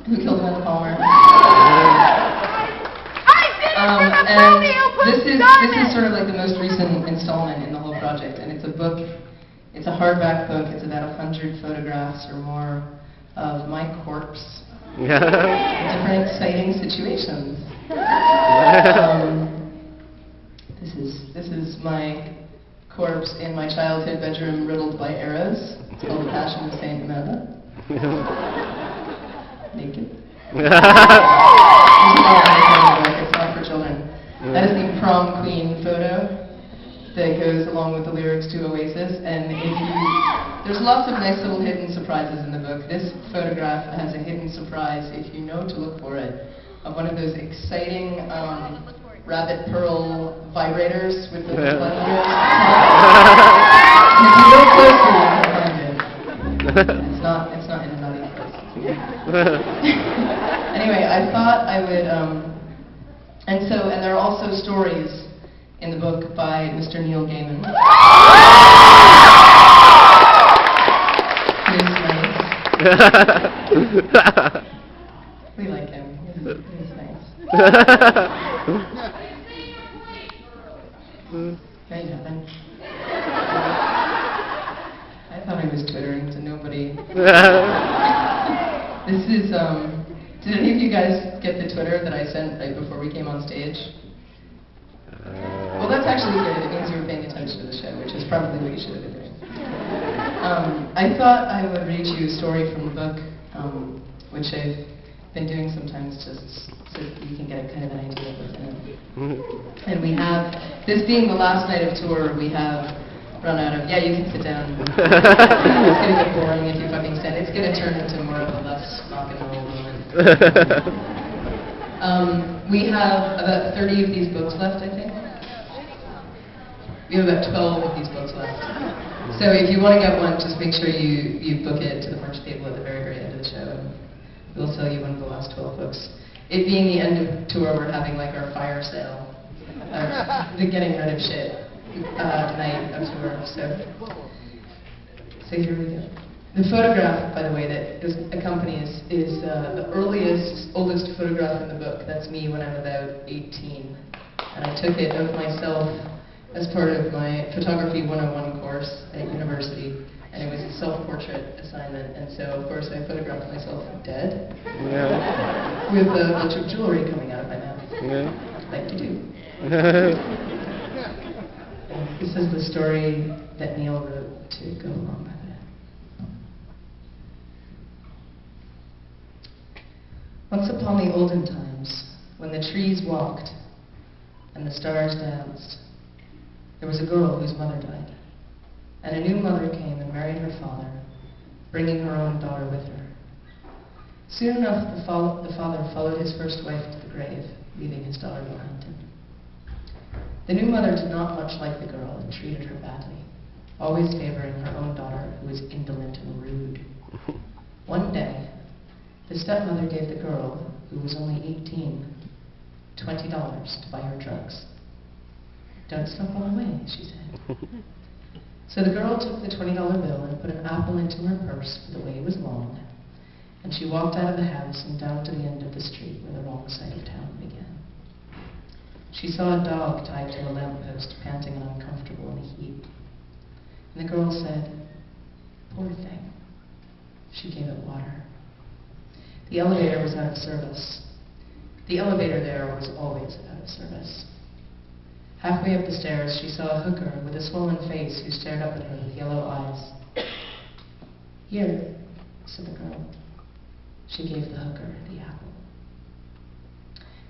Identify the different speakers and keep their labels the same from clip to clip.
Speaker 1: Who Killed Amanda Palmer.
Speaker 2: And
Speaker 1: this is sort of like the most recent installment in the whole project, and it's a book. It's a hardback book. It's about 100 photographs or more of my corpse in different exciting situations. This is my corpse in my childhood bedroom riddled by arrows. It's called The Passion of Saint Amanda. Naked. It's not for children. That is the prom queen photo that goes along with the lyrics to Oasis, and there's lots of nice little hidden surprises in the book. This photograph has a hidden surprise, if you know to look for it, of one of those exciting rabbit pearl vibrators with the blood gears. If you look closely, you can find it. It's not in a nutty place. Anyway, I thought I would, and there are also stories in the book by Mr. Neil Gaiman. He's nice. We like him. He's nice. Right, nothing. I thought I was twittering to nobody. This is, did any of you guys get the Twitter that I sent right before we came on stage? Well, that's actually good. It means you were paying attention to the show, which is probably what you should have been doing. I thought I would read you a story from the book, which I've been doing sometimes just so you can get a kind of an idea of what's in it. And we have, this being the last night of tour, we have run out of, yeah, you can sit down. It's going to get boring if you fucking stand. It's going to turn into more of a less rock and roll moment. We have about 30 of these books left, I think. We have about 12 of these books left. So if you want to get one, just make sure you book it to the merch table at the very, very end of the show, and we'll sell you one of the last 12 books. It being the end of tour, we're having like our fire sale, the getting rid of shit night of tour. So here we go. The photograph, by the way, that accompanies is the oldest photograph in the book. That's me when I'm about 18. And I took it of myself as part of my Photography 101 course at university. And it was a self-portrait assignment. And so, of course, I photographed myself dead. Yeah. With a bunch of jewelry coming out of my mouth. Yeah. Like to do. This is the story that Neil wrote to go along with it. Once upon the olden times, when the trees walked and the stars danced, there was a girl whose mother died, and a new mother came and married her father, bringing her own daughter with her. Soon enough, the father followed his first wife to the grave, leaving his daughter behind him. The new mother did not much like the girl and treated her badly, always favoring her own daughter, who was indolent and rude. One day, the stepmother gave the girl, who was only 18, $20 to buy her drugs. "Don't slip all away," she said. So the girl took the $20 bill and put an apple into her purse, for the way was long, and she walked out of the house and down to the end of the street where the wrong side of town began. She saw a dog tied to a lamppost, panting and uncomfortable in a heap. And the girl said, "Poor thing." She gave it water. The elevator was out of service. The elevator there was always out of service. Halfway up the stairs, she saw a hooker with a swollen face who stared up at her with yellow eyes. "Here," said the girl. She gave the hooker the apple.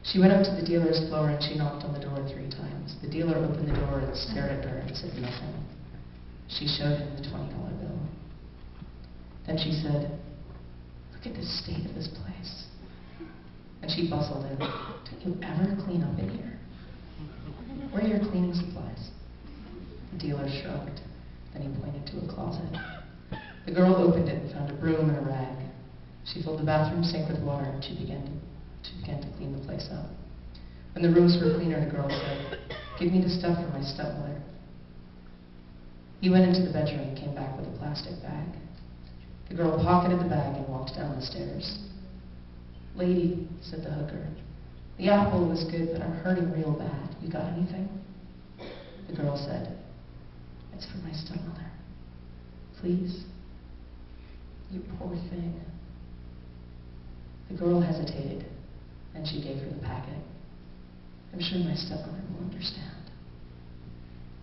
Speaker 1: She went up to the dealer's floor and she knocked on the door 3 times. The dealer opened the door and stared at her and said nothing. She showed him the $20 bill. Then she said, "Look at the state of this place." And she bustled in. "Don't you ever clean up in here? Where are your cleaning supplies?" The dealer shrugged. Then he pointed to a closet. The girl opened it and found a broom and a rag. She filled the bathroom sink with water and she began to clean the place up. When the rooms were cleaner, the girl said, "Give me the stuff for my stepmother." He went into the bedroom and came back with a plastic bag. The girl pocketed the bag and walked down the stairs. "Lady," said the hooker, "the apple was good, but I'm hurting real bad. You got anything?" The girl said, "It's for my stepmother. Please." "You poor thing." The girl hesitated, and she gave her the packet. "I'm sure my stepmother will understand,"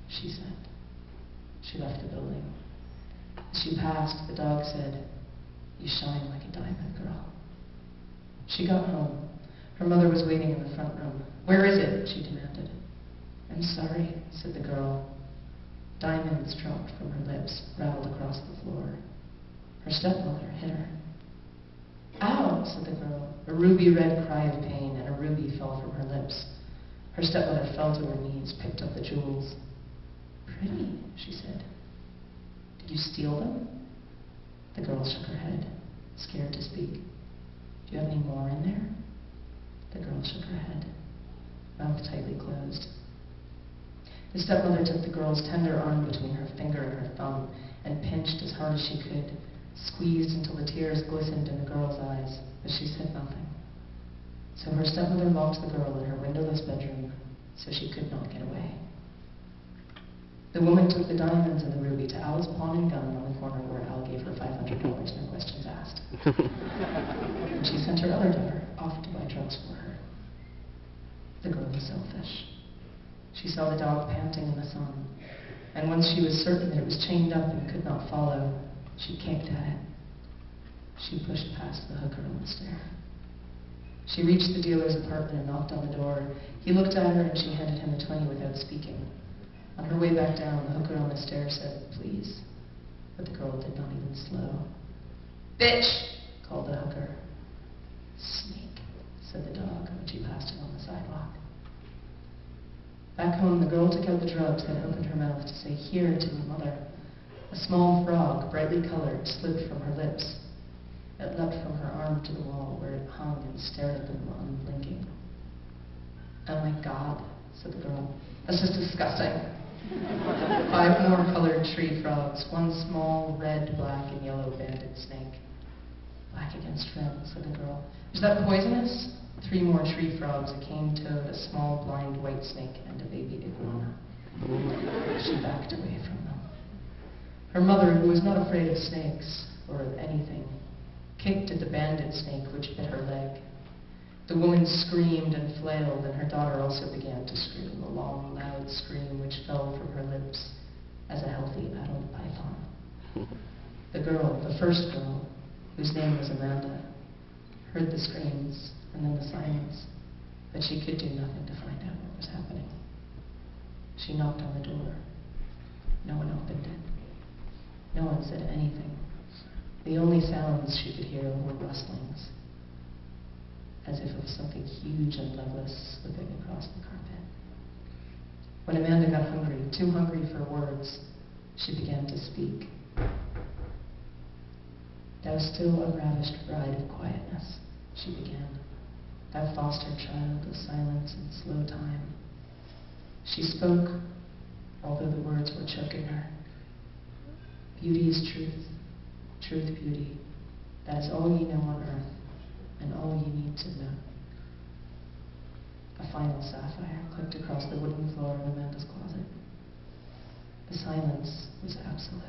Speaker 1: she said. She left the building. As she passed, the dog said, "You shine like a diamond, girl." She got home. Her mother was waiting in the front room. "Where is it?" she demanded. "I'm sorry," said the girl. Diamonds dropped from her lips, rattled across the floor. Her stepmother hit her. "Ow," said the girl. A ruby-red cry of pain, and a ruby fell from her lips. Her stepmother fell to her knees, picked up the jewels. "Pretty," she said. "Did you steal them?" The girl shook her head, scared to speak. "Do you have any more in there?" The girl shook her head, mouth tightly closed. The stepmother took the girl's tender arm between her finger and her thumb and pinched as hard as she could, squeezed until the tears glistened in the girl's eyes, but she said nothing. So her stepmother locked the girl in her windowless bedroom so she could not get away. The woman took the diamonds and the ruby to Al's pawn and gun on the corner where Al gave her $500, no questions asked. And she sent her other daughter off to buy drugs for her. The girl was selfish. She saw the dog panting in the sun, and once she was certain that it was chained up and could not follow, she kicked at it. She pushed past the hooker on the stair. She reached the dealer's apartment and knocked on the door. He looked at her and she handed him a 20 without speaking. On her way back down, the hooker on the stair said, "Please," but the girl did not even slow. "Bitch," called the hooker. "Snake," said the dog when she passed him on the sidewalk. Back home, the girl took out the drugs and opened her mouth to say "here" to her mother. A small frog, brightly colored, slipped from her lips. It leapt from her arm to the wall, where it hung and stared at them unblinking. "Oh my God," said the girl. "That's just disgusting." 5 more colored tree frogs, one small red, black, and yellow banded snake. "Black against red," said the girl. "Is that poisonous?" 3 more tree frogs, a cane toad, a small blind white snake, and a baby iguana. She backed away from them. Her mother, who was not afraid of snakes, or of anything, kicked at the banded snake which bit her leg. The woman screamed and flailed, and her daughter also began to scream, a long, loud scream which fell from her lips as a healthy adult python. The girl, the first girl, whose name was Amanda, heard the screams and then the silence, but she could do nothing to find out what was happening. She knocked on the door. No one opened it. No one said anything. The only sounds she could hear were rustlings, as if of something huge and legless slipping across the carpet. When Amanda got hungry, too hungry for words, she began to speak. "Thou still a ravished bride of quietness," she began. "Thou foster child of silence and slow time." She spoke, although the words were choking her. "Beauty is truth, truth beauty. That is all ye know on earth, and all ye need to know." A final sapphire clicked across the wooden floor of Amanda's closet. The silence was absolute.